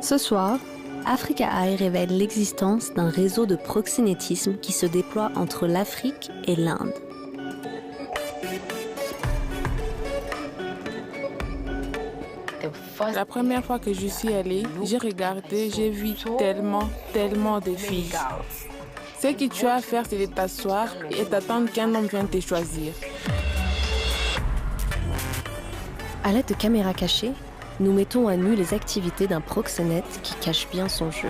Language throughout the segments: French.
Ce soir, Africa Eye révèle l'existence d'un réseau de proxénétisme qui se déploie entre l'Afrique et l'Inde. La première fois que je suis allée, j'ai regardé, j'ai vu tellement de filles. Ce que tu as à faire, c'est de t'asseoir et d'attendre qu'un homme vienne te choisir. À l'aide de caméras cachées, nous mettons à nu les activités d'un proxénète qui cache bien son jeu.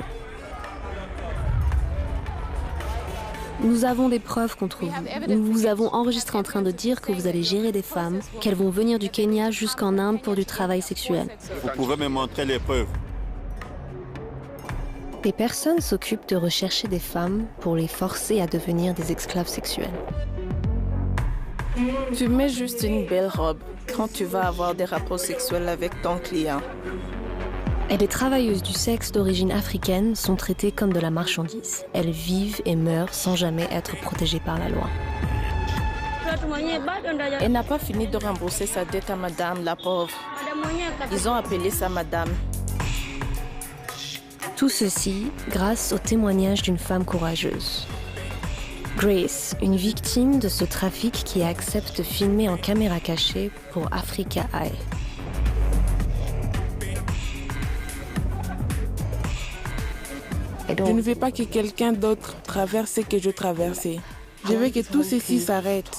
Nous avons des preuves contre vous. Nous vous avons enregistré en train de dire que vous allez gérer des femmes, qu'elles vont venir du Kenya jusqu'en Inde pour du travail sexuel. Vous pouvez me montrer les preuves. Des personnes s'occupent de rechercher des femmes pour les forcer à devenir des esclaves sexuels. Tu mets juste une belle robe quand tu vas avoir des rapports sexuels avec ton client. Et les travailleuses du sexe d'origine africaine sont traitées comme de la marchandise. Elles vivent et meurent sans jamais être protégées par la loi. Elle n'a pas fini de rembourser sa dette à madame, la pauvre. Ils ont appelé ça madame. Tout ceci grâce au témoignage d'une femme courageuse. Grace, une victime de ce trafic qui accepte de filmer en caméra cachée pour Africa Eye. Je ne veux pas que quelqu'un d'autre traverse ce que je traversais. Je veux que tout ceci s'arrête.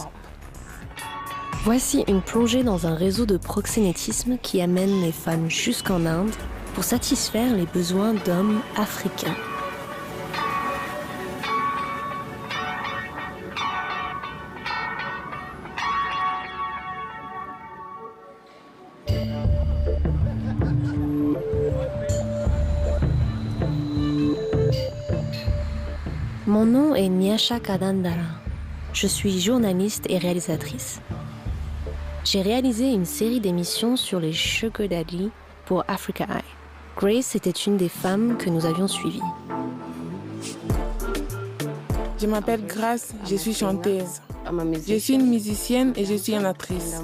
Voici une plongée dans un réseau de proxénétisme qui amène les femmes jusqu'en Inde pour satisfaire les besoins d'hommes africains. Mon nom est Nyasha Kadandara. Je suis journaliste et réalisatrice. J'ai réalisé une série d'émissions sur les Sugar Daddy pour Africa Eye. Grace était une des femmes que nous avions suivies. Je m'appelle Grace, je suis chanteuse. Je suis une musicienne et je suis une actrice.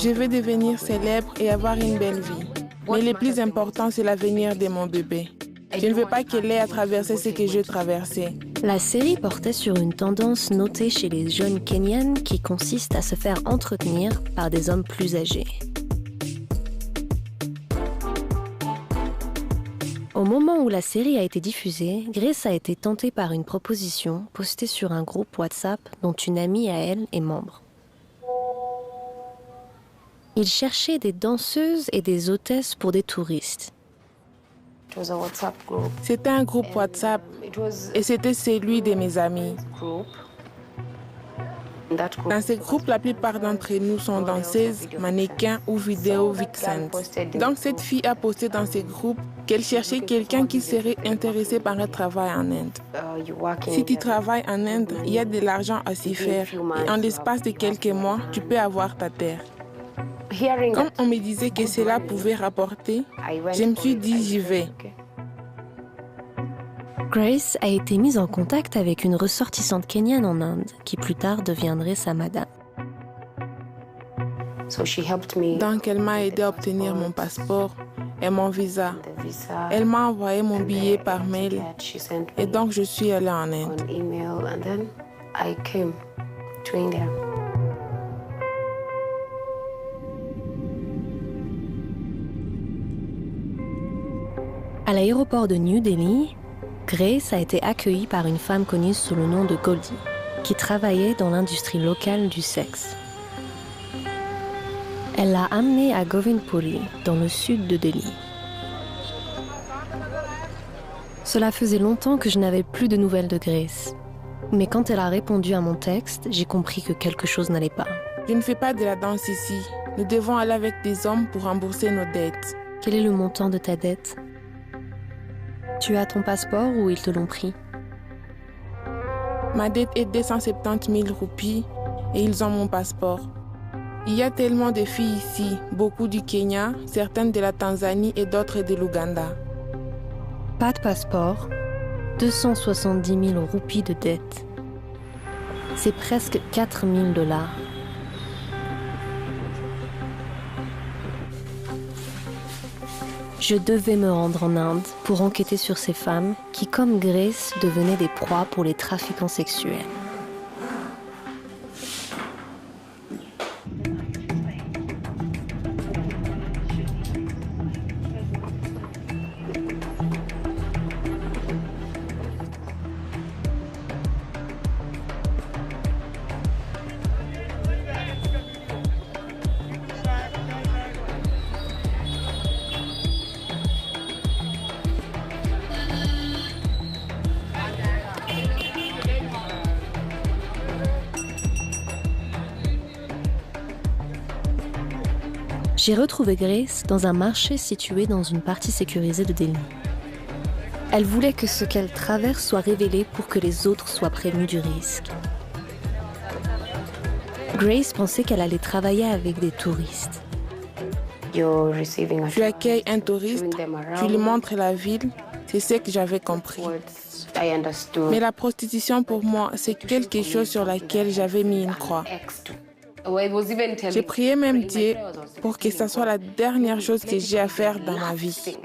Je veux devenir célèbre et avoir une belle vie. Mais le plus important, c'est l'avenir de mon bébé. Je ne veux pas qu'elle ait à traverser ce que j'ai traversé. La série portait sur une tendance notée chez les jeunes Kenyans qui consiste à se faire entretenir par des hommes plus âgés. Au moment où la série a été diffusée, Grace a été tentée par une proposition postée sur un groupe WhatsApp dont une amie à elle est membre. Il cherchait des danseuses et des hôtesses pour des touristes. C'était un groupe WhatsApp et c'était celui de mes amis. Dans ce groupe, la plupart d'entre nous sont danseuses, mannequins ou vidéo vixens. Donc cette fille a posté dans ce groupe qu'elle cherchait quelqu'un qui serait intéressé par un travail en Inde. Si tu travailles en Inde, il y a de l'argent à s'y faire et en l'espace de quelques mois, tu peux avoir ta terre. Comme on me disait que cela pouvait rapporter, je me suis dit j'y vais. Grace a été mise en contact avec une ressortissante kenyane en Inde, qui plus tard deviendrait sa madame. Donc elle m'a aidé à obtenir mon passeport et mon visa. Elle m'a envoyé mon billet par mail et donc je suis allée en Inde. À l'aéroport de New Delhi, Grace a été accueillie par une femme connue sous le nom de Goldie, qui travaillait dans l'industrie locale du sexe. Elle l'a amenée à Govindpuri, dans le sud de Delhi. Cela faisait longtemps que je n'avais plus de nouvelles de Grace. Mais quand elle a répondu à mon texte, j'ai compris que quelque chose n'allait pas. Je ne fais pas de la danse ici. Nous devons aller avec des hommes pour rembourser nos dettes. Quel est le montant de ta dette ? Tu as ton passeport ou ils te l'ont pris? Ma dette est 270 000 roupies et ils ont mon passeport. Il y a tellement de filles ici, beaucoup du Kenya, certaines de la Tanzanie et d'autres de l'Ouganda. Pas de passeport, 270 000 roupies de dette. C'est presque 4 000 $. Je devais me rendre en Inde pour enquêter sur ces femmes qui, comme Grace, devenaient des proies pour les trafiquants sexuels. J'ai retrouvé Grace dans un marché situé dans une partie sécurisée de Delhi. Elle voulait que ce qu'elle traverse soit révélé pour que les autres soient prévenus du risque. Grace pensait qu'elle allait travailler avec des touristes. Tu accueilles un touriste, tu lui montres la ville, c'est ce que j'avais compris. Mais la prostitution pour moi, c'est quelque chose sur laquelle j'avais mis une croix. J'ai prié même Dieu pour que ce soit la dernière chose que j'ai à faire dans ma vie.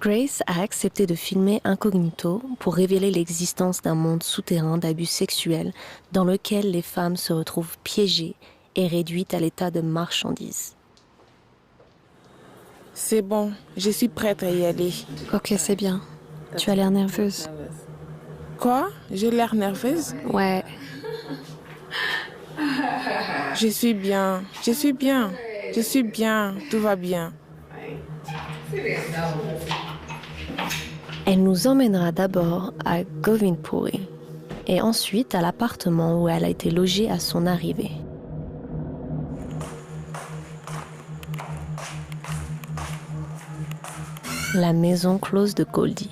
Grace a accepté de filmer incognito pour révéler l'existence d'un monde souterrain d'abus sexuels dans lequel les femmes se retrouvent piégées et réduites à l'état de marchandises. C'est bon, je suis prête à y aller. Ok, c'est bien. Tu as l'air nerveuse. Quoi? J'ai l'air nerveuse? Ouais. Je suis bien, tout va bien. Elle nous emmènera d'abord à Govindpuri et ensuite à l'appartement où elle a été logée à son arrivée. La maison close de Goldie.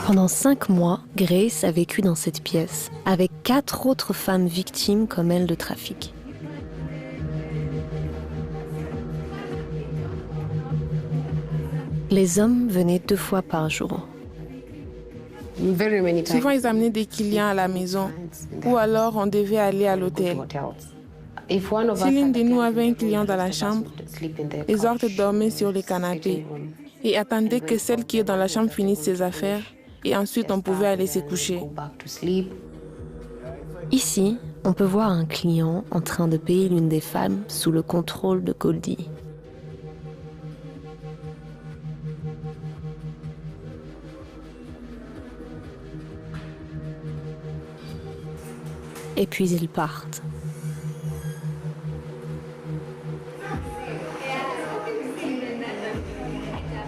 Pendant 5 mois, Grace a vécu dans cette pièce, avec 4 autres femmes victimes comme elle de trafic. Les hommes venaient 2 fois par jour. Souvent, ils amenaient des clients à la maison, ou alors on devait aller à l'hôtel. Si l'une de nous avait un client dans la chambre, les autres dormaient sur le canapé et attendaient que celle qui est dans la chambre finisse ses affaires. Et ensuite, on pouvait aller se coucher. Ici, on peut voir un client en train de payer l'une des femmes sous le contrôle de Goldie. Et puis ils partent.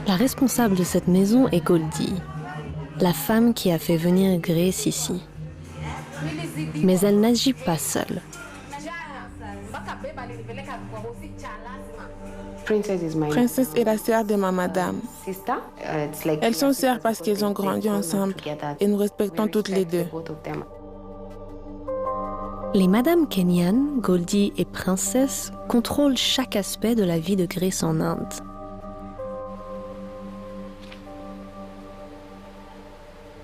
La responsable de cette maison est Goldie, la femme qui a fait venir Grace ici. Mais elle n'agit pas seule. Princesse est la sœur de ma madame. Elles sont sœurs parce qu'elles ont grandi ensemble et nous respectons toutes les deux. Les Madame Kenyan, Goldie et Princesse contrôlent chaque aspect de la vie de Grace en Inde.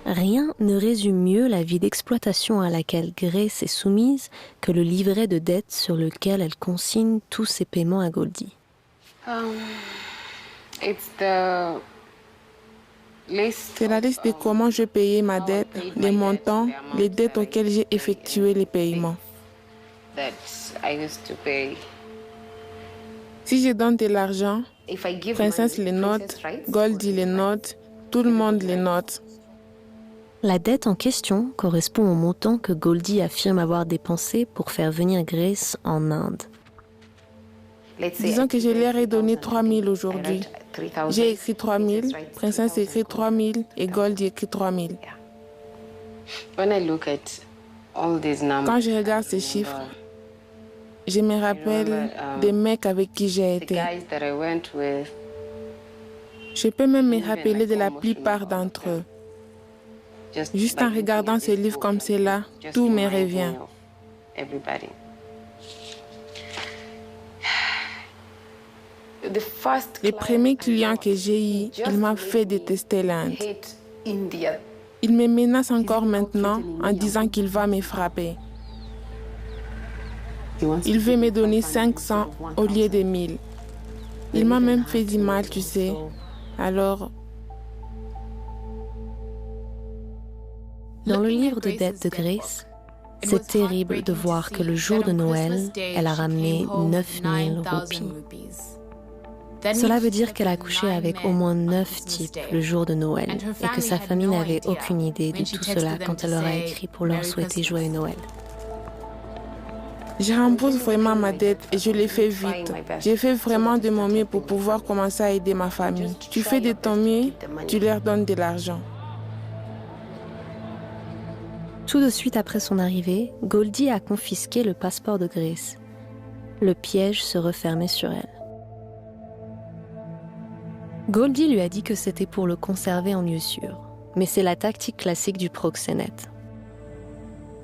Rien ne résume mieux la vie d'exploitation à laquelle Grace est soumise que le livret de dette sur lequel elle consigne tous ses paiements à Goldie. C'est la liste de comment je payais ma dette, les montants, les dettes auxquelles j'ai effectué les paiements. Si je donne de l'argent, Princesse les note, Goldie les note, tout le monde les note. La dette en question correspond au montant que Goldie affirme avoir dépensé pour faire venir Grace en Inde. Disons que je leur ai donné 3 000 aujourd'hui. J'ai écrit 3 000, Princesse écrit 3 000 et Goldie écrit 3 000. Quand je regarde ces chiffres, je me rappelle des mecs avec qui j'ai été. Je peux même me rappeler de la plupart d'entre eux. Juste en regardant ces livres comme cela, tout me revient. Les premiers clients que j'ai eus, il m'a fait détester l'Inde. Il me menace encore maintenant en disant qu'il va me frapper. Il veut me donner 500 au lieu de 1000. Il m'a même fait du mal, tu sais. Alors... Dans le livre de dettes de Grace, c'est terrible de voir que le jour de Noël, elle a ramené 9000 roupies. Cela veut dire qu'elle a couché avec au moins 9 types le jour de Noël et que sa famille n'avait aucune idée de tout cela quand elle leur a écrit pour leur souhaiter joyeux Noël. Je rembourse vraiment ma dette et je l'ai fait vite. J'ai fait vraiment de mon mieux pour pouvoir commencer à aider ma famille. Tu fais de ton mieux, tu leur donnes de l'argent. Tout de suite après son arrivée, Goldie a confisqué le passeport de Grace. Le piège se refermait sur elle. Goldie lui a dit que c'était pour le conserver en lieu sûr, mais c'est la tactique classique du proxénète.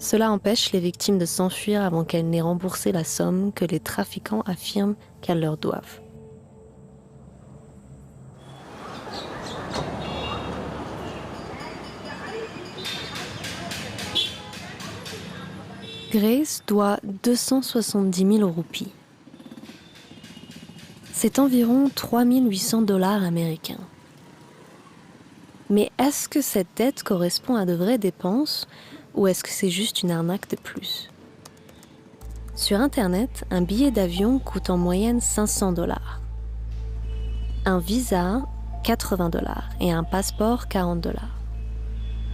Cela empêche les victimes de s'enfuir avant qu'elles n'aient remboursé la somme que les trafiquants affirment qu'elles leur doivent. Grace doit 270 000 roupies. C'est environ 3 800 $ américains. Mais est-ce que cette dette correspond à de vraies dépenses ou est-ce que c'est juste une arnaque de plus? Sur Internet, un billet d'avion coûte en moyenne 500 $. Un visa, 80 $ et un passeport, 40 $.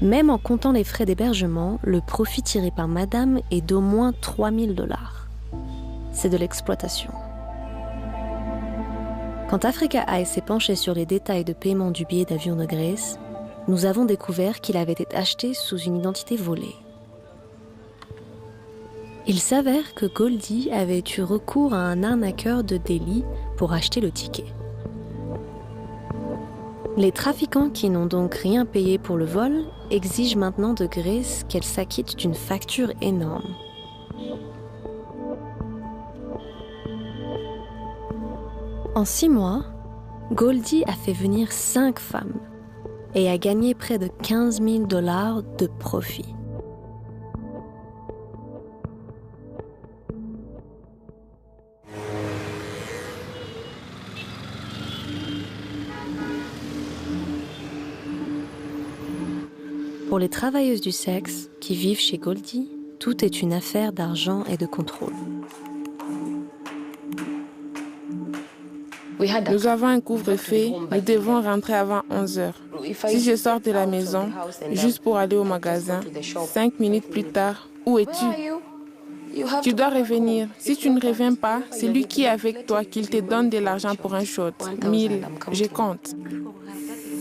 Même en comptant les frais d'hébergement, le profit tiré par madame est d'au moins 3 000 $. C'est de l'exploitation. Quand Africa Eye s'est penché sur les détails de paiement du billet d'avion de Grace, nous avons découvert qu'il avait été acheté sous une identité volée. Il s'avère que Goldie avait eu recours à un arnaqueur de Delhi pour acheter le ticket. Les trafiquants qui n'ont donc rien payé pour le vol exigent maintenant de Grace qu'elle s'acquitte d'une facture énorme. En 6 mois, Goldie a fait venir 5 femmes et a gagné près de 15 000 $ de profit. Pour les travailleuses du sexe qui vivent chez Goldie, tout est une affaire d'argent et de contrôle. Nous avons un couvre-feu, nous devons rentrer avant 11 heures. Si je sors de la maison, juste pour aller au magasin, 5 minutes plus tard, où es-tu? Tu dois revenir. Si tu ne reviens pas, c'est lui qui est avec toi qu'il te donne de l'argent pour un shot. 1000, je compte.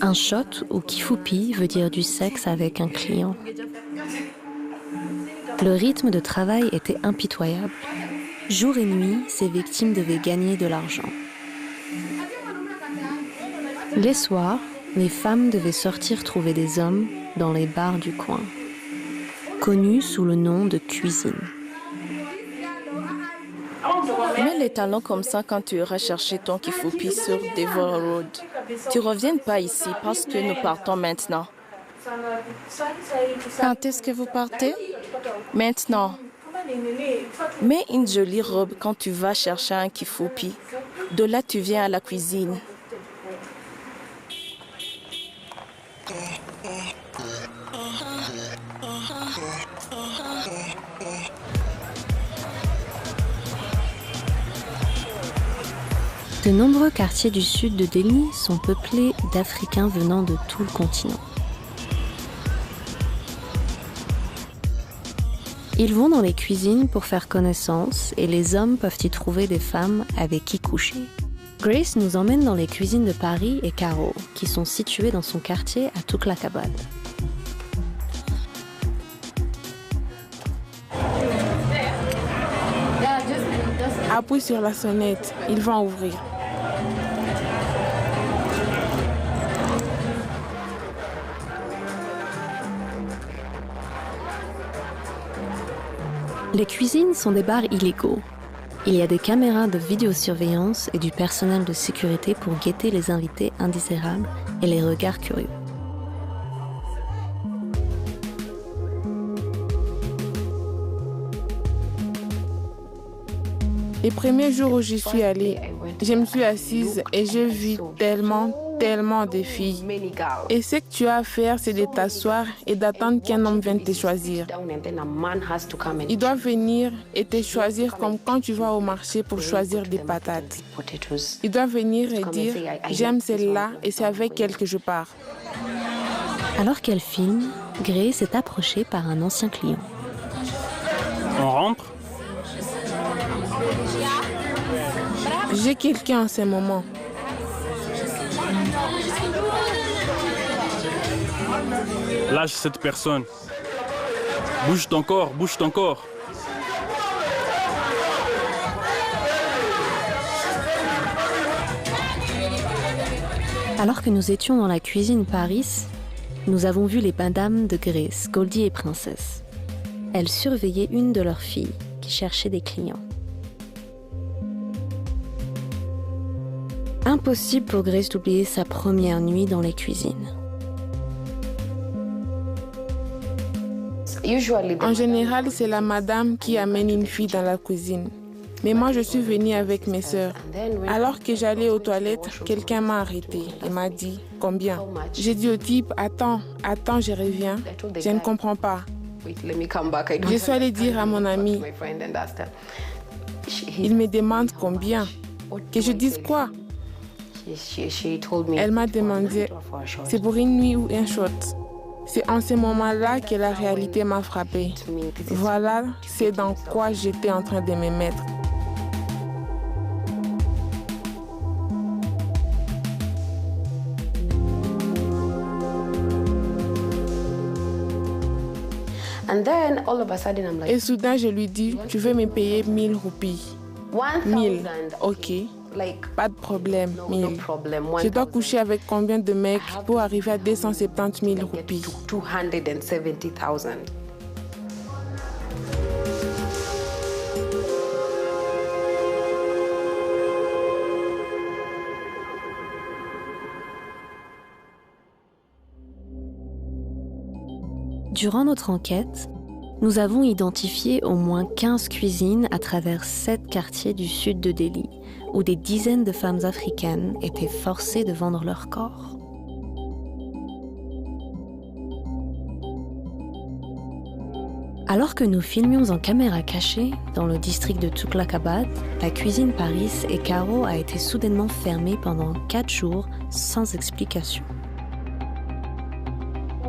Un shot ou kifupi veut dire du sexe avec un client. Le rythme de travail était impitoyable. Jour et nuit, ces victimes devaient gagner de l'argent. Les soirs, les femmes devaient sortir trouver des hommes dans les bars du coin, connus sous le nom de cuisine. Mets les talons comme ça quand tu iras chercher ton kifupi sur Devon Road. Tu ne reviens pas ici parce que nous partons maintenant. Quand est-ce que vous partez? Maintenant. Mets une jolie robe quand tu vas chercher un kifupi. De là, tu viens à la cuisine. De nombreux quartiers du sud de Delhi sont peuplés d'Africains venant de tout le continent. Ils vont dans les cuisines pour faire connaissance et les hommes peuvent y trouver des femmes avec qui coucher. Grace nous emmène dans les cuisines de Paris et Caro, qui sont situées dans son quartier à Tughlakabad. Appuie sur la sonnette, ils vont ouvrir. Les cuisines sont des bars illégaux. Il y a des caméras de vidéosurveillance et du personnel de sécurité pour guetter les invités indésirables et les regards curieux. Les premiers jours où j'y suis allée, je me suis assise et j'ai vu tellement de filles. Et ce que tu as à faire, c'est de t'asseoir et d'attendre qu'un homme vienne te choisir. Il doit venir et te choisir comme quand tu vas au marché pour choisir des patates. Il doit venir et dire « J'aime celle-là et c'est avec elle que je pars ». Alors qu'elle filme, Grace est approchée par un ancien client. On rentre? J'ai quelqu'un en ce moment. Lâche cette personne. Bouge ton corps, bouge ton corps. Alors que nous étions dans la cuisine Paris, nous avons vu les madames de Grace, Goldie et Princess. Elles surveillaient une de leurs filles qui cherchait des clients. Impossible pour Grace d'oublier sa première nuit dans les cuisines. En général, c'est la madame qui amène une fille dans la cuisine. Mais moi, je suis venue avec mes sœurs. Alors que j'allais aux toilettes, quelqu'un m'a arrêté et m'a dit « Combien ?» J'ai dit au type « Attends, je reviens. Je ne comprends pas. » Je suis allée dire à mon ami. Il me demande combien. Que je dise quoi? Elle m'a demandé « C'est pour une nuit ou un shot ?» C'est en ce moment-là que la réalité m'a frappée. Voilà, c'est dans quoi j'étais en train de me mettre. Et soudain, je lui dis, tu veux me payer 1000 roupies. 1000, ok. Pas de problème, 1000. Je dois coucher avec combien de mecs pour arriver à 270 000 roupies? Durant notre enquête, nous avons identifié au moins 15 cuisines à travers 7 quartiers du sud de Delhi, où des dizaines de femmes africaines étaient forcées de vendre leur corps. Alors que nous filmions en caméra cachée dans le district de Tughlaqabad, la cuisine Paris et Caro a été soudainement fermée pendant 4 jours sans explication.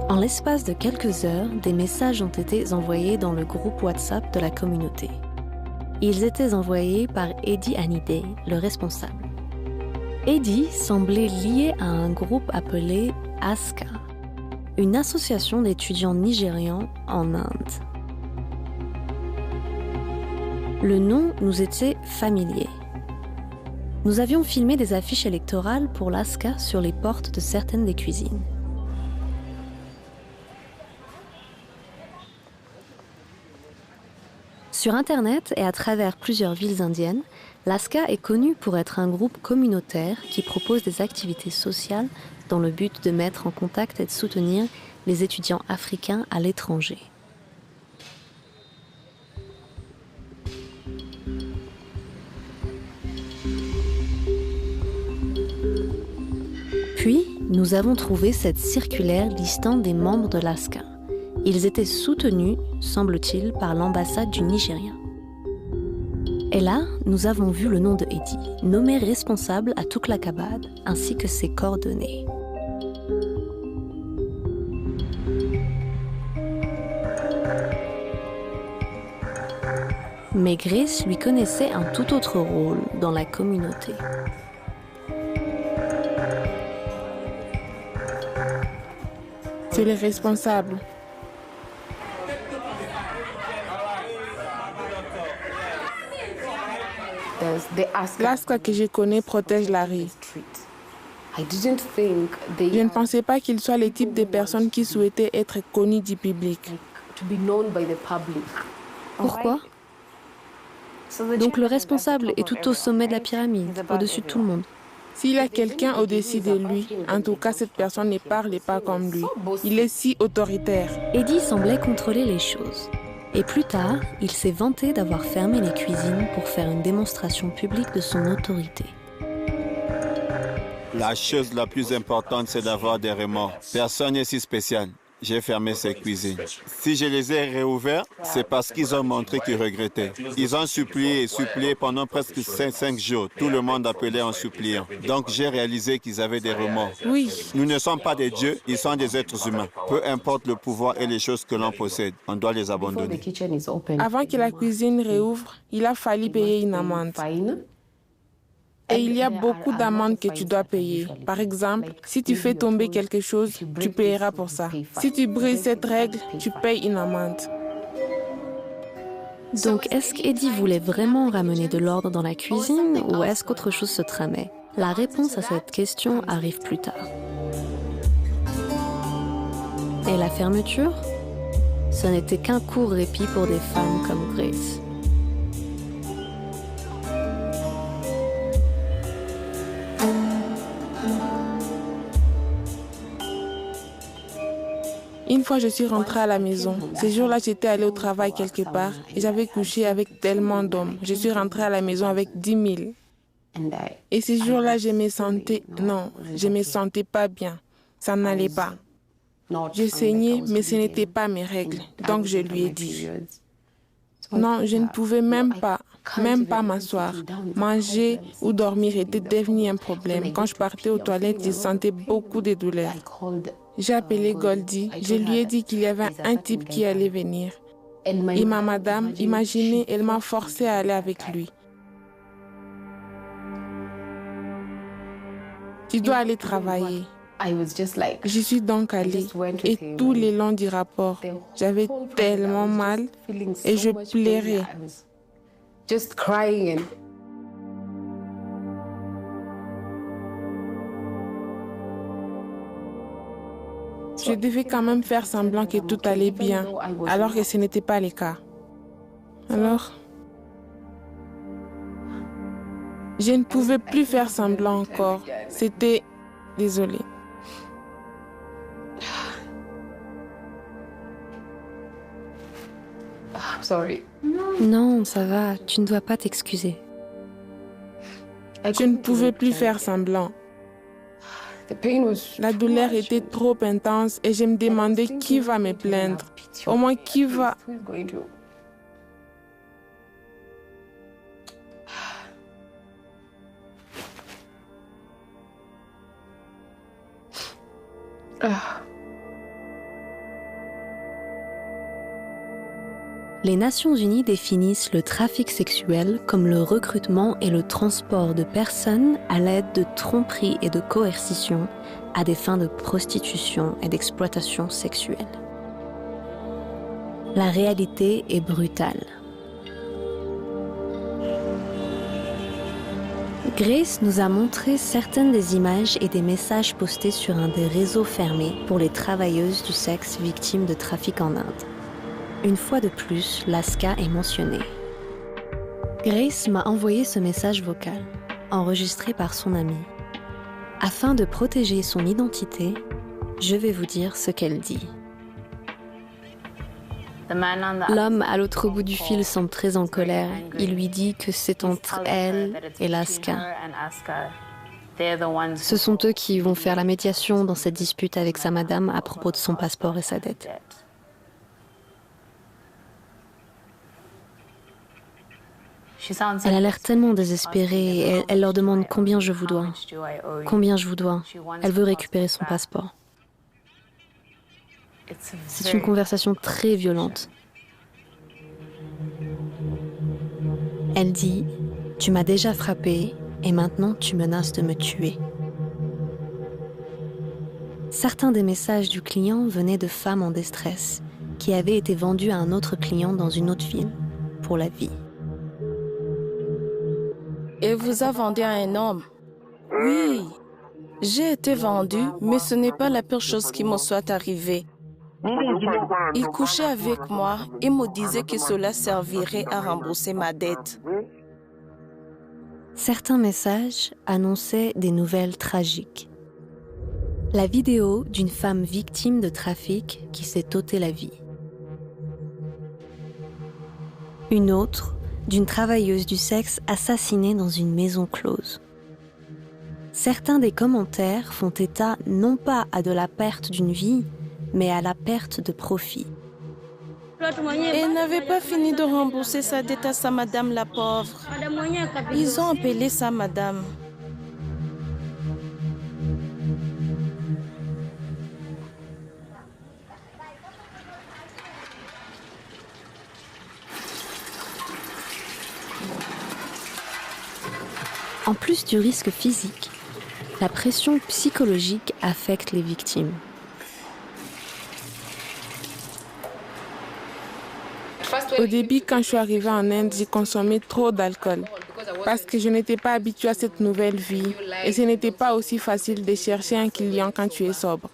En l'espace de quelques heures, des messages ont été envoyés dans le groupe WhatsApp de la communauté. Ils étaient envoyés par Eddie Hanideh, le responsable. Eddie semblait lié à un groupe appelé ASCA, une association d'étudiants nigérians en Inde. Le nom nous était familier. Nous avions filmé des affiches électorales pour l'ASCA sur les portes de certaines des cuisines. Sur Internet et à travers plusieurs villes indiennes, l'ASCA est connu pour être un groupe communautaire qui propose des activités sociales dans le but de mettre en contact et de soutenir les étudiants africains à l'étranger. Puis, nous avons trouvé cette circulaire listant des membres de l'ASCA. Ils étaient soutenus, semble-t-il, par l'ambassade du Nigeria. Et là, nous avons vu le nom de Eddie, nommé responsable à Tughlaqabad, ainsi que ses coordonnées. Mais Grace lui connaissait un tout autre rôle dans la communauté. C'est le responsable. L'ASCA que je connais protège la rue. Je ne pensais pas qu'ils soient le type de personnes qui souhaitaient être connues du public. Pourquoi? Donc le responsable est tout au sommet de la pyramide, au-dessus de tout le monde. S'il y a quelqu'un au-dessus de lui, en tout cas, cette personne ne parle pas comme lui. Il est si autoritaire. Eddie semblait contrôler les choses. Et plus tard, il s'est vanté d'avoir fermé les cuisines pour faire une démonstration publique de son autorité. La chose la plus importante, c'est d'avoir des remords. Personne n'est si spécial. J'ai fermé ces cuisines. Si je les ai réouvertes, c'est parce qu'ils ont montré qu'ils regrettaient. Ils ont supplié et supplié pendant presque 5 jours. Tout le monde appelait en suppliant. Donc j'ai réalisé qu'ils avaient des remords. Oui. Nous ne sommes pas des dieux, ils sont des êtres humains. Peu importe le pouvoir et les choses que l'on possède, on doit les abandonner. Avant que la cuisine réouvre, il a fallu payer une amende. Et il y a beaucoup d'amendes que tu dois payer. Par exemple, si tu fais tomber quelque chose, tu payeras pour ça. Si tu brises cette règle, tu payes une amende. Donc est-ce qu'Eddie voulait vraiment ramener de l'ordre dans la cuisine ou est-ce qu'autre chose se tramait? La réponse à cette question arrive plus tard. Et la fermeture? Ce n'était qu'un court répit pour des femmes comme Grace. Une fois, je suis rentrée à la maison. Ce jour-là, j'étais allée au travail quelque part et j'avais couché avec tellement d'hommes. Je suis rentrée à la maison avec 10 000. Et ce jour-là, je me sentais pas bien. Ça n'allait pas. Je saignais, mais ce n'était pas mes règles. Donc, je lui ai dit. Non, je ne pouvais même pas m'asseoir. Manger ou dormir était devenu un problème. Quand je partais aux toilettes, je sentais beaucoup de douleurs. J'ai appelé Goldie. Je lui ai dit qu'il y avait un type qui allait venir. Et ma madame, imaginez, elle m'a forcé à aller avec lui. Tu dois aller travailler. J'y suis donc allée. Et tout le long du rapport, j'avais tellement mal et je pleurais. Je devais quand même faire semblant que tout allait bien, alors que ce n'était pas le cas. Alors, je ne pouvais plus faire semblant encore. C'était... Désolée. Non, ça va, tu ne dois pas t'excuser. Je ne pouvais plus faire semblant. La douleur était trop intense et je me demandais qui va me plaindre. Au moins qui va... Les Nations Unies définissent le trafic sexuel comme le recrutement et le transport de personnes à l'aide de tromperie et de coercition à des fins de prostitution et d'exploitation sexuelle. La réalité est brutale. Grace nous a montré certaines des images et des messages postés sur un des réseaux fermés pour les travailleuses du sexe victimes de trafic en Inde. Une fois de plus, l'ASCA est mentionnée. Grace m'a envoyé ce message vocal, enregistré par son amie. Afin de protéger son identité, je vais vous dire ce qu'elle dit. L'homme à l'autre bout du fil semble très en colère. Il lui dit que c'est entre elle et l'ASCA. Ce sont eux qui vont faire la médiation dans cette dispute avec sa madame à propos de son passeport et sa dette. Elle a l'air tellement désespérée et elle leur demande combien je vous dois. Combien je vous dois. Elle veut récupérer son passeport. C'est une conversation très violente. Elle dit « Tu m'as déjà frappé et maintenant tu menaces de me tuer ». Certains des messages du client venaient de femmes en détresse qui avaient été vendues à un autre client dans une autre ville pour la vie. Et vous a vendu à un homme? Oui, j'ai été vendue, mais ce n'est pas la pire chose qui me soit arrivée. Il couchait avec moi et me disait que cela servirait à rembourser ma dette. Certains messages annonçaient des nouvelles tragiques. La vidéo d'une femme victime de trafic qui s'est ôté la vie. Une autre d'une travailleuse du sexe assassinée dans une maison close. Certains des commentaires font état non pas à de la perte d'une vie, mais à la perte de profit. Elle n'avait pas fini de rembourser sa dette à sa madame la pauvre. Ils ont appelé sa madame. En plus du risque physique, la pression psychologique affecte les victimes. Au début, quand je suis arrivée en Inde, j'ai consommé trop d'alcool parce que je n'étais pas habituée à cette nouvelle vie et ce n'était pas aussi facile de chercher un client quand tu es sobre.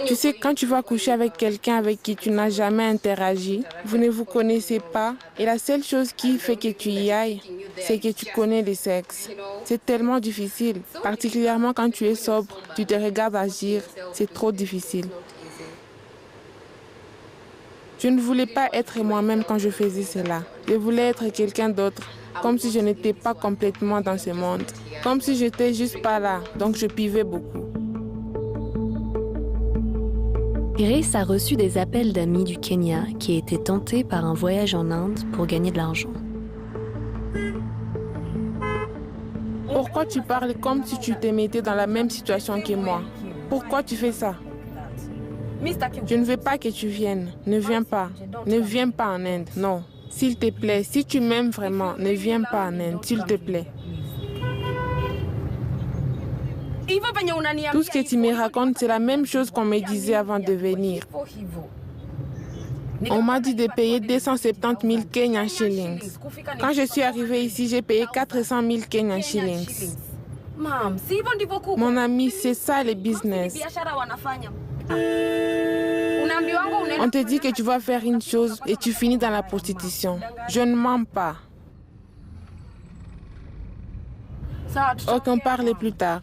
Tu sais, quand tu vas coucher avec quelqu'un avec qui tu n'as jamais interagi, vous ne vous connaissez pas et la seule chose qui fait que tu y ailles, c'est que tu connais le sexe. C'est tellement difficile, particulièrement quand tu es sobre, tu te regardes agir, c'est trop difficile. Je ne voulais pas être moi-même quand je faisais cela. Je voulais être quelqu'un d'autre, comme si je n'étais pas complètement dans ce monde. Comme si j'étais juste pas là, donc je buvais beaucoup. Grace a reçu des appels d'amis du Kenya qui étaient tentés par un voyage en Inde pour gagner de l'argent. Pourquoi tu parles comme si tu te mettais dans la même situation que moi? Pourquoi tu fais ça? Je ne veux pas que tu viennes. Ne viens pas. Ne viens pas en Inde, non. S'il te plaît, si tu m'aimes vraiment, ne viens pas en Inde, s'il te plaît. Tout ce que tu me racontes, c'est la même chose qu'on me disait avant de venir. On m'a dit de payer 270 000 Kenyan shillings. Quand je suis arrivée ici, j'ai payé 400 000 Kenyan shillings. Mon ami, c'est ça le business. On te dit que tu vas faire une chose et tu finis dans la prostitution. Je ne mens pas. Ok, on parle plus tard.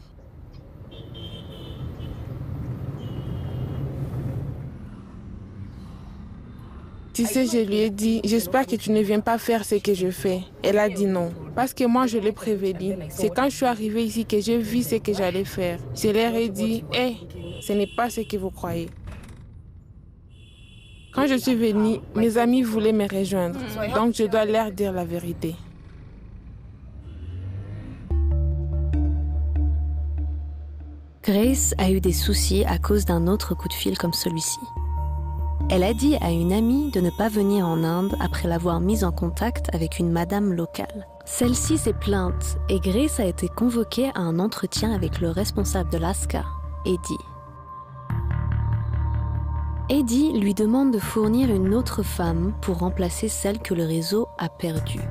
Tu sais, je lui ai dit, j'espère que tu ne viens pas faire ce que je fais. Elle a dit non. Parce que moi, je l'ai prévenu. C'est quand je suis arrivée ici que j'ai vu ce que j'allais faire. Je leur ai dit, hé, ce n'est pas ce que vous croyez. Quand je suis venue, mes amis voulaient me rejoindre. Donc, je dois leur dire la vérité. Grace a eu des soucis à cause d'un autre coup de fil comme celui-ci. Elle a dit à une amie de ne pas venir en Inde après l'avoir mise en contact avec une madame locale. Celle-ci s'est plainte et Grace a été convoquée à un entretien avec le responsable de l'ASCA, Eddie. Eddie lui demande de fournir une autre femme pour remplacer celle que le réseau a perdue.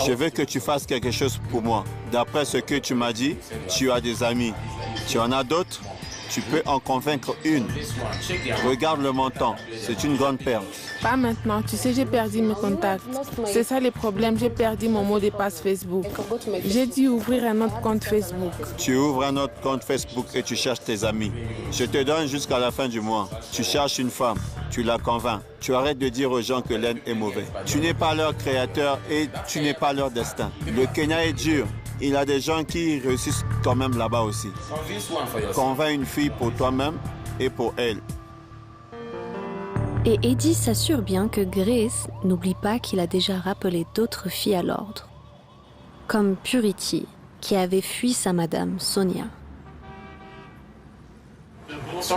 Je veux que tu fasses quelque chose pour moi. D'après ce que tu m'as dit, tu as des amis. Tu en as d'autres? Tu peux en convaincre une. Regarde le montant, c'est une grande perte. Pas maintenant, tu sais, j'ai perdu mes contacts. C'est ça le problème, j'ai perdu mon mot de passe Facebook. J'ai dû ouvrir un autre compte Facebook. Tu ouvres un autre compte Facebook et tu cherches tes amis. Je te donne jusqu'à la fin du mois. Tu cherches une femme, tu la convaincs. Tu arrêtes de dire aux gens que l'Inde est mauvais. Tu n'es pas leur créateur et tu n'es pas leur destin. Le Kenya est dur. Il y a des gens qui réussissent quand même là-bas aussi. Convainc une fille pour toi-même et pour elle. Et Eddie s'assure bien que Grace n'oublie pas qu'il a déjà rappelé d'autres filles à l'ordre. Comme Purity, qui avait fui sa madame, Sonia.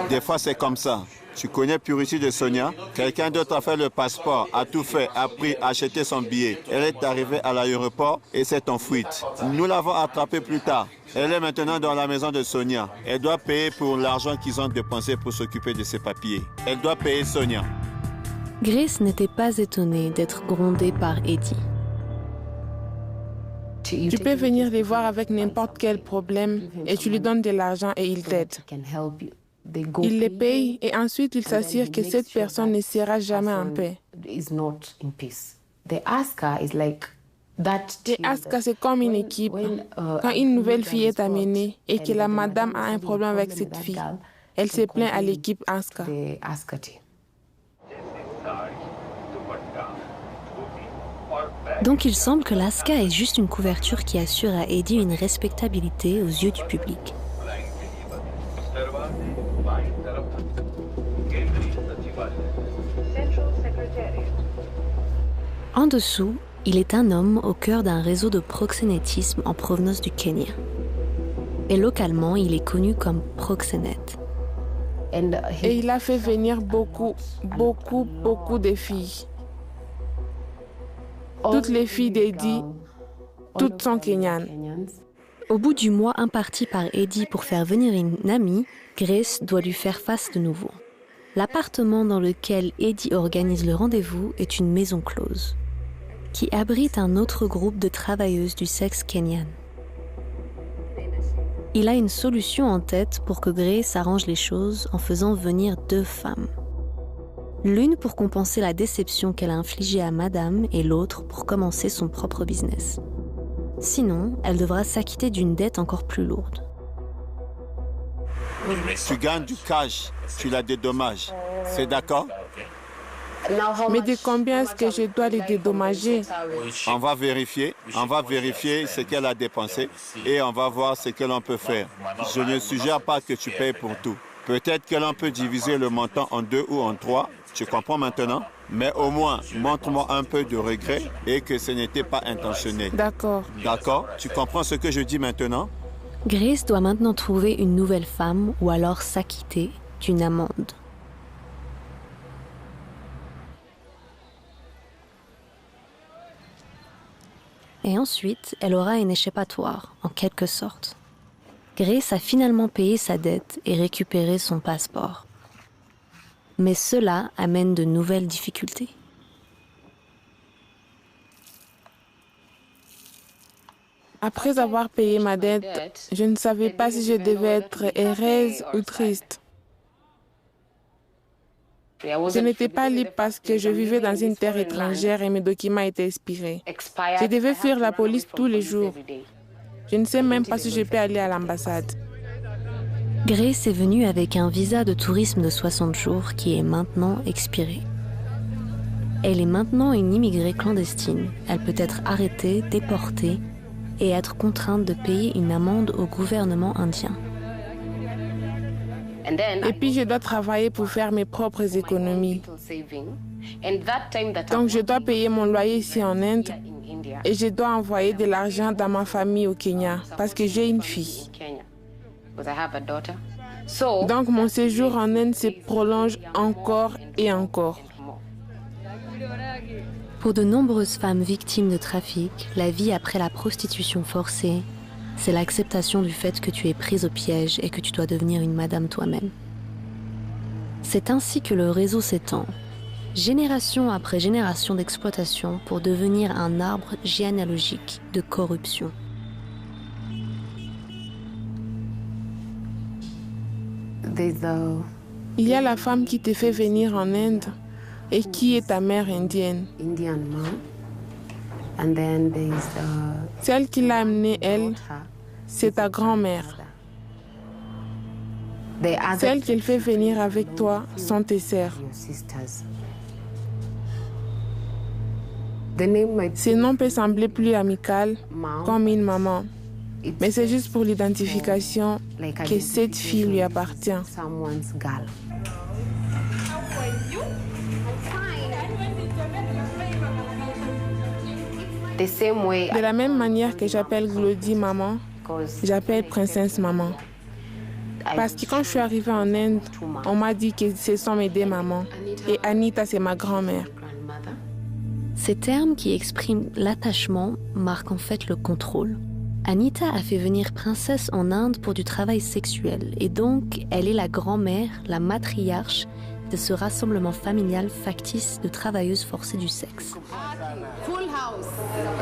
Des fois, c'est comme ça. Tu connais Purity de Sonia? Quelqu'un d'autre a fait le passeport, a tout fait, a pris, a acheté son billet. Elle est arrivée à l'aéroport et s'est en fuite. Nous l'avons attrapée plus tard. Elle est maintenant dans la maison de Sonia. Elle doit payer pour l'argent qu'ils ont dépensé pour s'occuper de ses papiers. Elle doit payer Sonia. Grace n'était pas étonnée d'être grondée par Eddie. Tu peux venir les voir avec n'importe quel problème et tu lui donnes de l'argent et ils t'aident. Ils les payent et ensuite ils s'assurent que cette personne ne sera jamais en paix. Et Aska, c'est comme une équipe. Quand une nouvelle fille est amenée et que la madame a un problème avec cette fille, elle se plaint à l'équipe Aska. Donc il semble que l'ASCA est juste une couverture qui assure à Eddie une respectabilité aux yeux du public. En dessous, il est un homme au cœur d'un réseau de proxénétisme en provenance du Kenya. Et localement, il est connu comme proxénète. Et il a fait venir beaucoup de filles. Toutes les filles d'Eddie, toutes sont kenyanes. Au bout du mois imparti par Eddie pour faire venir une amie, Grace doit lui faire face de nouveau. L'appartement dans lequel Eddie organise le rendez-vous est une maison close, qui abrite un autre groupe de travailleuses du sexe kenyan. Il a une solution en tête pour que Grace arrange les choses en faisant venir 2 femmes. L'une pour compenser la déception qu'elle a infligée à madame et l'autre pour commencer son propre business. Sinon, elle devra s'acquitter d'une dette encore plus lourde. Tu gagnes du cash, tu la dédommages. C'est d'accord? Mais de combien est-ce que je dois les dédommager? On va vérifier ce qu'elle a dépensé et on va voir ce que l'on peut faire. Je ne suggère pas que tu payes pour tout. Peut-être que l'on peut diviser le montant en 2 ou en 3, tu comprends maintenant? Mais au moins, montre-moi un peu de regret et que ce n'était pas intentionnel. D'accord. D'accord? Tu comprends ce que je dis maintenant? Grace doit maintenant trouver une nouvelle femme ou alors s'acquitter d'une amende. Et ensuite, elle aura un échappatoire, en quelque sorte. Grace a finalement payé sa dette et récupéré son passeport. Mais cela amène de nouvelles difficultés. Après avoir payé ma dette, je ne savais pas si je devais être heureuse ou triste. Je n'étais pas libre parce que je vivais dans une terre étrangère et mes documents étaient expirés. Je devais fuir la police tous les jours. Je ne sais même pas si je peux aller à l'ambassade. Grace est venue avec un visa de tourisme de 60 jours qui est maintenant expiré. Elle est maintenant une immigrée clandestine. Elle peut être arrêtée, déportée et être contrainte de payer une amende au gouvernement indien. Et puis je dois travailler pour faire mes propres économies. Donc je dois payer mon loyer ici en Inde et je dois envoyer de l'argent dans ma famille au Kenya parce que j'ai une fille. Donc mon séjour en Inde se prolonge encore et encore. Pour de nombreuses femmes victimes de trafic, la vie après la prostitution forcée, c'est l'acceptation du fait que tu es prise au piège et que tu dois devenir une madame toi-même. C'est ainsi que le réseau s'étend, génération après génération d'exploitation pour devenir un arbre généalogique de corruption. Il y a la femme qui te fait venir en Inde et qui est ta mère indienne. Celle qui l'a amenée, elle, c'est ta grand-mère. Celles qu'elle fait venir avec toi sont tes sœurs. Ces noms peuvent sembler plus amical, comme une maman, mais c'est juste pour l'identification que cette fille lui appartient. De la même manière que j'appelle Glody maman, j'appelle Princesse maman. Parce que quand je suis arrivée en Inde, on m'a dit que ce sont mes 2 mamans. Et Anita, c'est ma grand-mère. Ces termes qui expriment l'attachement marquent en fait le contrôle. Anita a fait venir Princesse en Inde pour du travail sexuel et donc elle est la grand-mère, la matriarche de ce rassemblement familial factice de travailleuses forcées du sexe.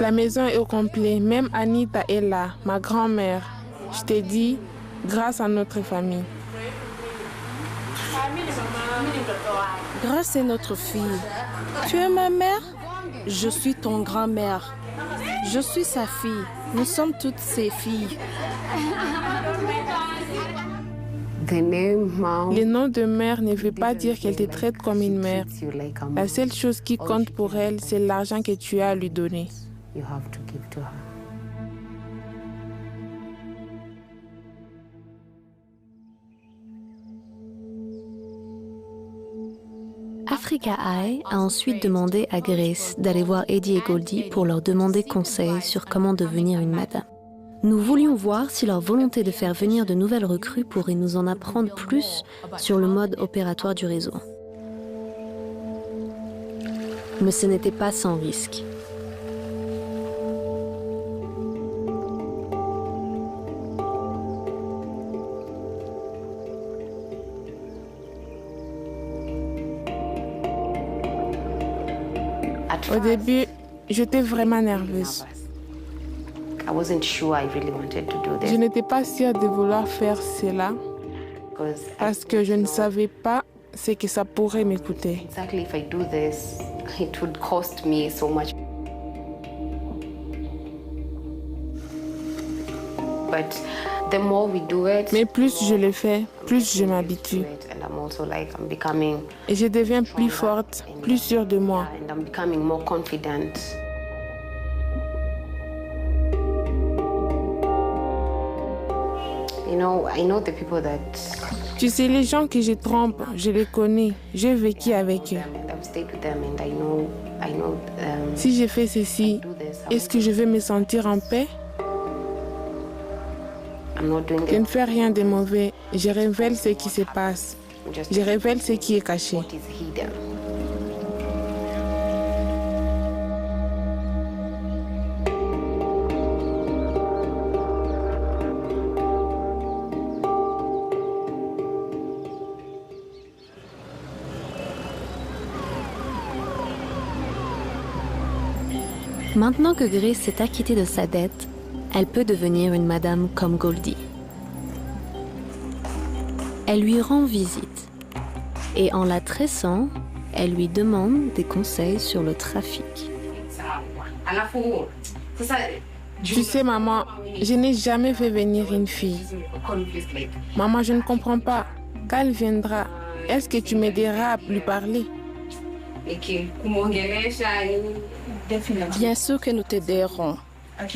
La maison est au complet, même Anita est là, ma grand-mère. Je t'ai dit, grâce à notre famille. Grâce à notre fille. Tu es ma mère? Je suis ton grand-mère. Je suis sa fille. Nous sommes toutes ses filles. Le nom de mère ne veut pas dire qu'elle te traite comme une mère. La seule chose qui compte pour elle, c'est l'argent que tu as à lui donner. Africa Eye a ensuite demandé à Grace d'aller voir Eddie et Goldie pour leur demander conseil sur comment devenir une madame. Nous voulions voir si leur volonté de faire venir de nouvelles recrues pourrait nous en apprendre plus sur le mode opératoire du réseau. Mais ce n'était pas sans risque. Au début, j'étais vraiment nerveuse. Je n'étais pas sûre de vouloir faire cela parce que je ne savais pas ce que ça pourrait me coûter. Mais plus je le fais, plus je m'habitue. Et je deviens plus forte, plus sûre de moi. Tu sais, les gens que je trompe, je les connais. J'ai vécu avec eux. Si je fais ceci, est-ce que je vais me sentir en paix? Je ne fais rien de mauvais. Je révèle ce qui se passe. Je révèle ce qui est caché. Maintenant que Grace s'est acquittée de sa dette, elle peut devenir une madame comme Goldie. Elle lui rend visite et en la tressant, elle lui demande des conseils sur le trafic. Tu sais, maman, je n'ai jamais fait venir une fille. Maman, je ne comprends pas. Quand elle viendra, est-ce que tu m'aideras à lui parler? Bien sûr que nous t'aiderons.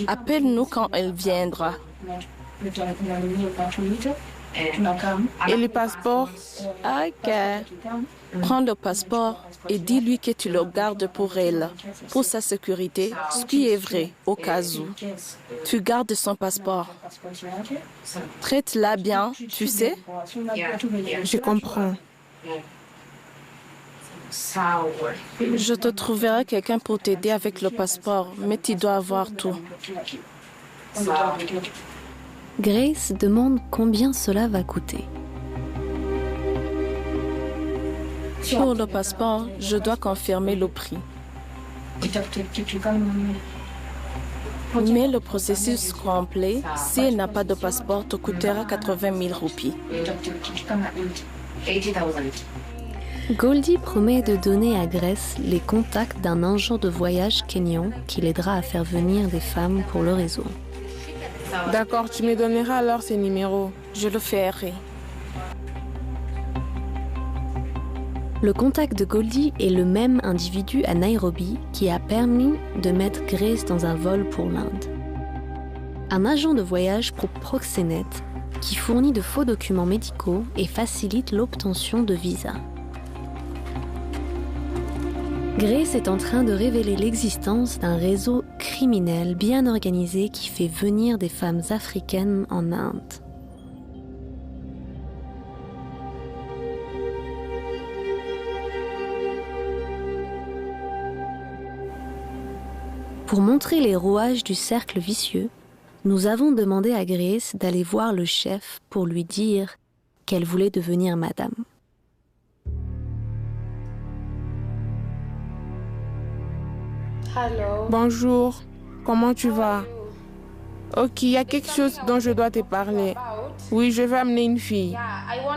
Appelle-nous quand elle viendra. Et le passeport? Ok. Prends le passeport et dis-lui que tu le gardes pour elle, pour sa sécurité, ce qui est vrai, au cas où. Tu gardes son passeport. Traite-la bien, tu sais? Je comprends. Je te trouverai quelqu'un pour t'aider avec le passeport, mais tu dois avoir tout. Grace demande combien cela va coûter. Pour le passeport, je dois confirmer le prix. Mais le processus complet, si elle n'a pas de passeport, te coûtera 80 000 roupies. Goldie promet de donner à Grace les contacts d'un agent de voyage kényan qui l'aidera à faire venir des femmes pour le réseau. D'accord, tu me donneras alors ces numéros. Je le ferai. Le contact de Goldie est le même individu à Nairobi qui a permis de mettre Grace dans un vol pour l'Inde. Un agent de voyage pour proxénète qui fournit de faux documents médicaux et facilite l'obtention de visas. Grace est en train de révéler l'existence d'un réseau criminel bien organisé qui fait venir des femmes africaines en Inde. Pour montrer les rouages du cercle vicieux, nous avons demandé à Grace d'aller voir le chef pour lui dire qu'elle voulait devenir madame. Bonjour, comment tu vas? Ok, il y a quelque chose dont je dois te parler. Oui, je vais amener une fille.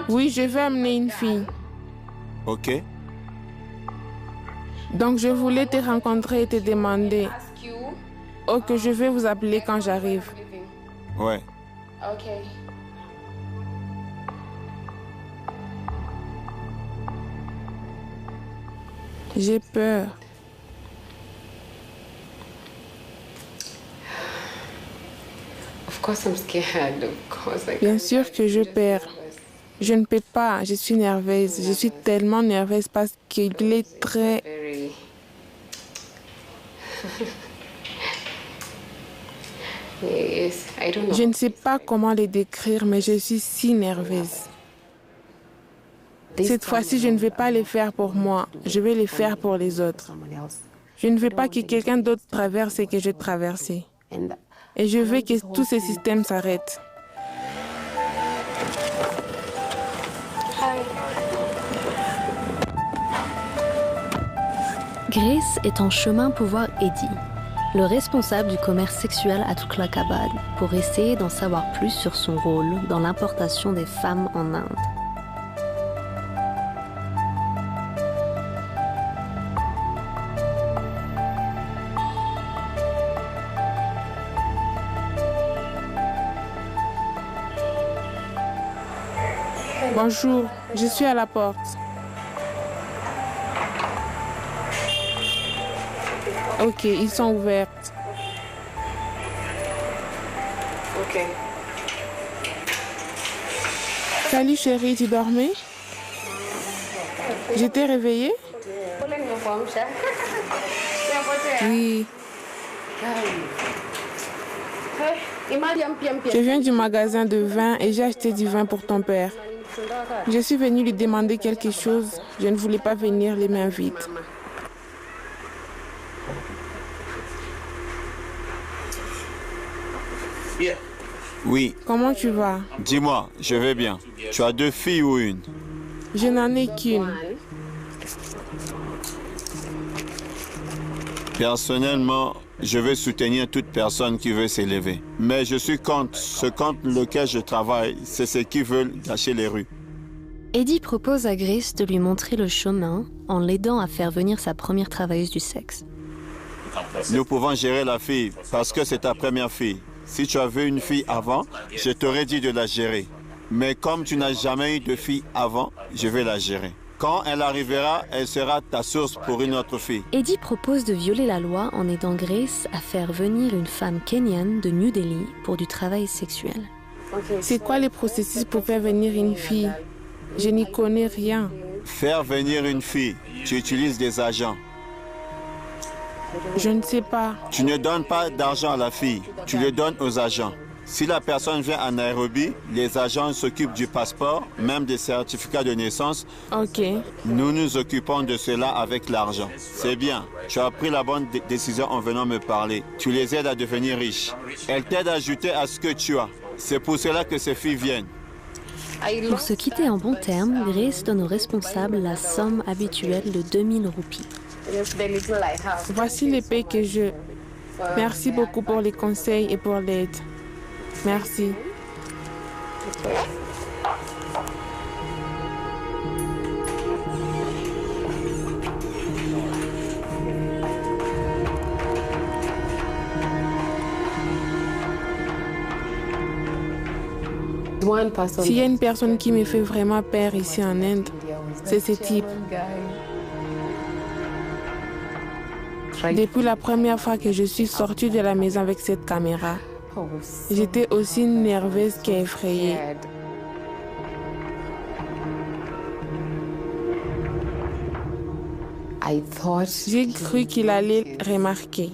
Oui, je vais amener une fille. Ok. Donc, je voulais te rencontrer et te demander. Ok, je vais vous appeler quand j'arrive. Ouais. J'ai peur. Bien sûr que je perds. Je ne peux pas, je suis nerveuse. Je suis tellement nerveuse parce qu'il est très... Je ne sais pas comment le décrire, mais je suis si nerveuse. Cette fois-ci, je ne vais pas les faire pour moi, je vais les faire pour les autres. Je ne veux pas que quelqu'un d'autre traverse ce que j'ai traversé. Et je veux que tous ces systèmes s'arrêtent. Grace est en chemin pour voir Eddie, le responsable du commerce sexuel à Tuklakabad, pour essayer d'en savoir plus sur son rôle dans l'importation des femmes en Inde. Bonjour, je suis à la porte. Ok, ils sont ouvertes. Ok. Salut chérie, tu dormais? Je t'ai réveillée? Oui. Je viens du magasin de vin et j'ai acheté du vin pour ton père. Je suis venue lui demander quelque chose. Je ne voulais pas venir les mains vides. Oui. Comment tu vas? Dis-moi, je vais bien. Tu as 2 filles ou une? Je n'en ai qu'une. Personnellement, je veux soutenir toute personne qui veut s'élever. Mais je suis contre ce contre lequel je travaille, c'est ceux qui veulent gâcher les rues. Eddie propose à Grace de lui montrer le chemin en l'aidant à faire venir sa première travailleuse du sexe. Nous pouvons gérer la fille parce que c'est ta première fille. Si tu avais une fille avant, je t'aurais dit de la gérer. Mais comme tu n'as jamais eu de fille avant, je vais la gérer. Quand elle arrivera, elle sera ta source pour une autre fille. Eddie propose de violer la loi en aidant Grace à faire venir une femme kenyane de New Delhi pour du travail sexuel. C'est quoi les processus pour faire venir une fille? Je n'y connais rien. Faire venir une fille, tu utilises des agents. Je ne sais pas. Tu ne donnes pas d'argent à la fille, tu le donnes aux agents. Si la personne vient à Nairobi, les agents s'occupent du passeport, même des certificats de naissance. Ok. Nous nous occupons de cela avec l'argent. C'est bien. Tu as pris la bonne décision en venant me parler. Tu les aides à devenir riches. Elles t'aident à ajouter à ce que tu as. C'est pour cela que ces filles viennent. Pour se quitter en bons termes, Grace donne au responsable la somme habituelle de 2000 roupies. Voici l'épée que je... Merci beaucoup pour les conseils et pour l'aide. Merci. S'il y a une personne qui me fait vraiment peur ici en Inde, c'est ce type. Depuis la première fois que je suis sortie de la maison avec cette caméra, j'étais aussi nerveuse qu'effrayée. J'ai cru qu'il allait remarquer.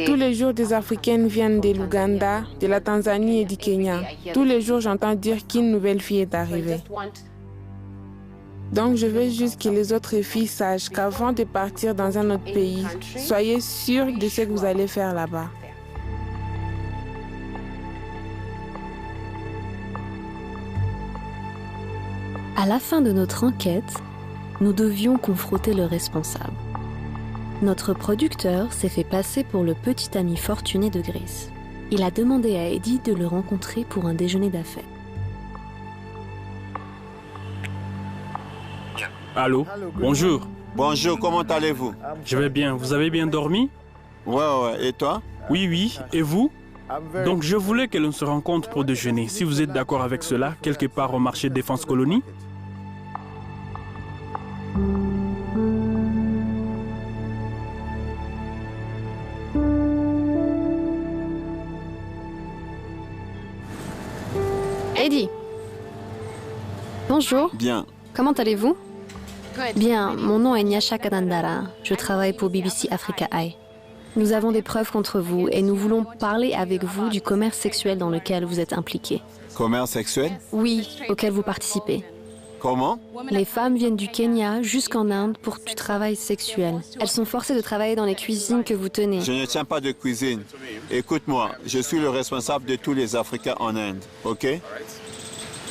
Tous les jours, des Africaines viennent de l'Ouganda, de la Tanzanie et du Kenya. Tous les jours, j'entends dire qu'une nouvelle fille est arrivée. Donc, je veux juste que les autres filles sachent qu'avant de partir dans un autre pays, soyez sûrs de ce que vous allez faire là-bas. À la fin de notre enquête, nous devions confronter le responsable. Notre producteur s'est fait passer pour le petit ami fortuné de Grace. Il a demandé à Eddie de le rencontrer pour un déjeuner d'affaires. Allô, bonjour. Bonjour, comment allez-vous? Je vais bien, vous avez bien dormi? Ouais, et toi? Oui, et vous? Donc je voulais que l'on se rencontre pour déjeuner. Si vous êtes d'accord avec cela, quelque part au marché Défense Colonie? Eddie. Bonjour. Bien. Comment allez-vous? Bien, mon nom est Nyasha Kadandara. Je travaille pour BBC Africa Eye. Nous avons des preuves contre vous et nous voulons parler avec vous du commerce sexuel dans lequel vous êtes impliqué. Commerce sexuel? Oui, auquel vous participez. Comment? Les femmes viennent du Kenya jusqu'en Inde pour du travail sexuel. Elles sont forcées de travailler dans les cuisines que vous tenez. Je ne tiens pas de cuisine. Écoute-moi, je suis le responsable de tous les Africains en Inde, ok?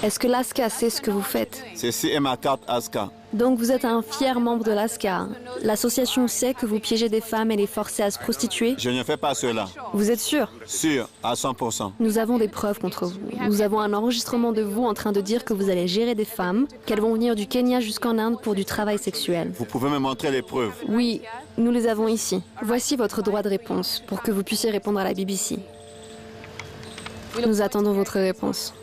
Est-ce que l'ASCA sait ce que vous faites? Ceci est ma carte ASCA. Donc vous êtes un fier membre de l'ASCA. L'association sait que vous piégez des femmes et les forcez à se prostituer? Je ne fais pas cela. Vous êtes sûr? Sûr, à 100%. Nous avons des preuves contre vous. Nous avons un enregistrement de vous en train de dire que vous allez gérer des femmes, qu'elles vont venir du Kenya jusqu'en Inde pour du travail sexuel. Vous pouvez me montrer les preuves? Oui, nous les avons ici. Voici votre droit de réponse pour que vous puissiez répondre à la BBC. Nous attendons votre réponse.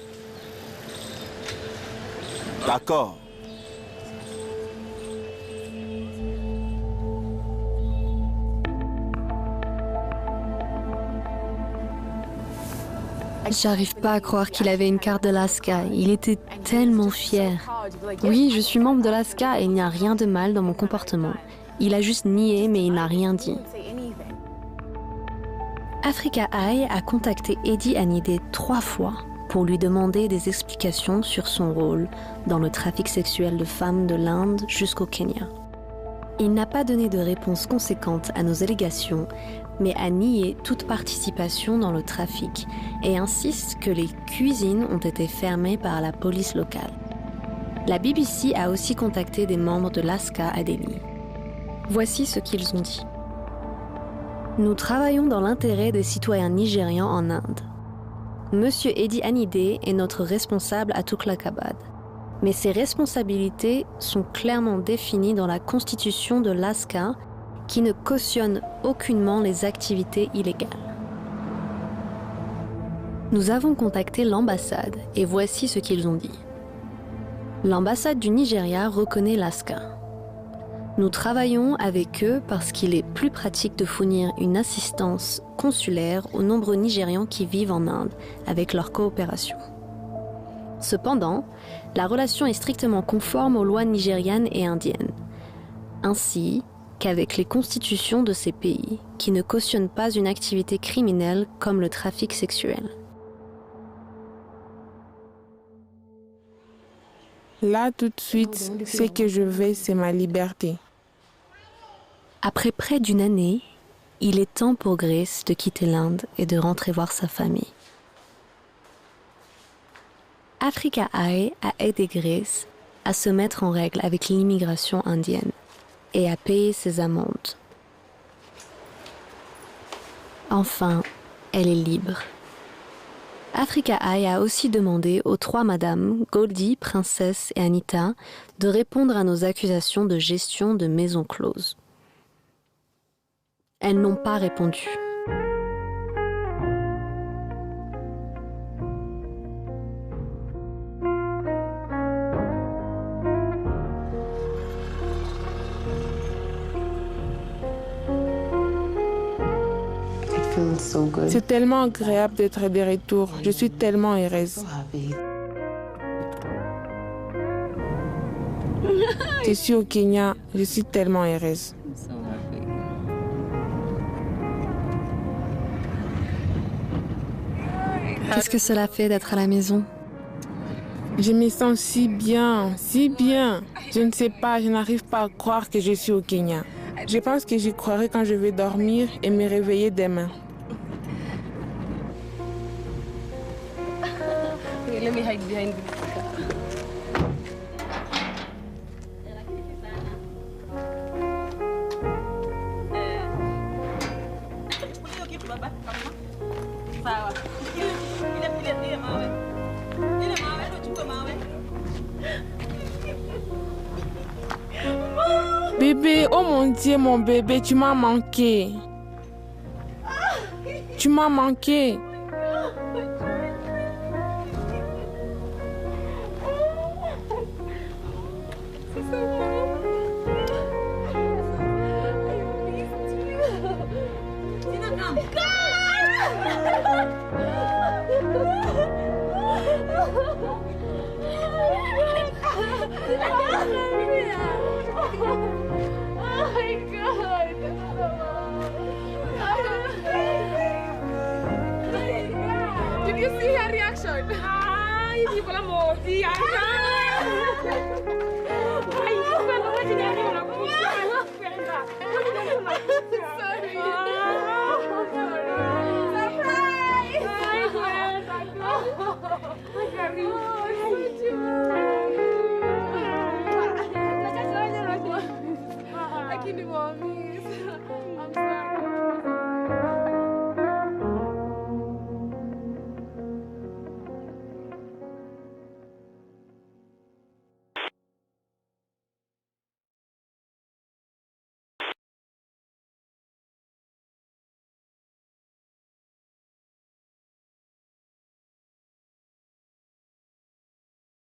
D'accord. J'arrive pas à croire qu'il avait une carte de l'ASCA. Il était tellement fier. Oui, je suis membre de l'ASCA et il n'y a rien de mal dans mon comportement. Il a juste nié, mais il n'a rien dit. Africa Eye a contacté Eddie Anidé 3 fois pour lui demander des explications sur son rôle dans le trafic sexuel de femmes de l'Inde jusqu'au Kenya. Il n'a pas donné de réponse conséquente à nos allégations, mais a nié toute participation dans le trafic et insiste que les cuisines ont été fermées par la police locale. La BBC a aussi contacté des membres de l'ASCA à Delhi. Voici ce qu'ils ont dit. Nous travaillons dans l'intérêt des citoyens nigérians en Inde. Monsieur Eddie Anidé est notre responsable à Tughlaqabad. Mais ses responsabilités sont clairement définies dans la constitution de l'ASCA qui ne cautionne aucunement les activités illégales. Nous avons contacté l'ambassade et voici ce qu'ils ont dit. L'ambassade du Nigeria reconnaît l'ASCA. Nous travaillons avec eux parce qu'il est plus pratique de fournir une assistance consulaire aux nombreux Nigérians qui vivent en Inde avec leur coopération. Cependant, la relation est strictement conforme aux lois nigérianes et indiennes, ainsi qu'avec les constitutions de ces pays qui ne cautionnent pas une activité criminelle comme le trafic sexuel. Là, tout de suite, ce que je veux, c'est ma liberté. Après près d'une année, il est temps pour Grace de quitter l'Inde et de rentrer voir sa famille. Africa Eye a aidé Grace à se mettre en règle avec l'immigration indienne et à payer ses amendes. Enfin, elle est libre. Africa Eye a aussi demandé aux 3 madames, Goldie, Princesse et Anita, de répondre à nos accusations de gestion de maisons closes. Elles n'ont pas répondu. C'est tellement agréable d'être de retour. Je suis tellement heureuse. Je suis au Kenya. Je suis tellement heureuse. Qu'est-ce que cela fait d'être à la maison? Je me sens si bien, si bien. Je ne sais pas, je n'arrive pas à croire que je suis au Kenya. Je pense que j'y croirai quand je vais dormir et me réveiller demain. Bébé, oh mon Dieu, mon bébé, tu m'as manqué. Tu m'as manqué. Did you see her reaction? Hindi pala mo. Sorry.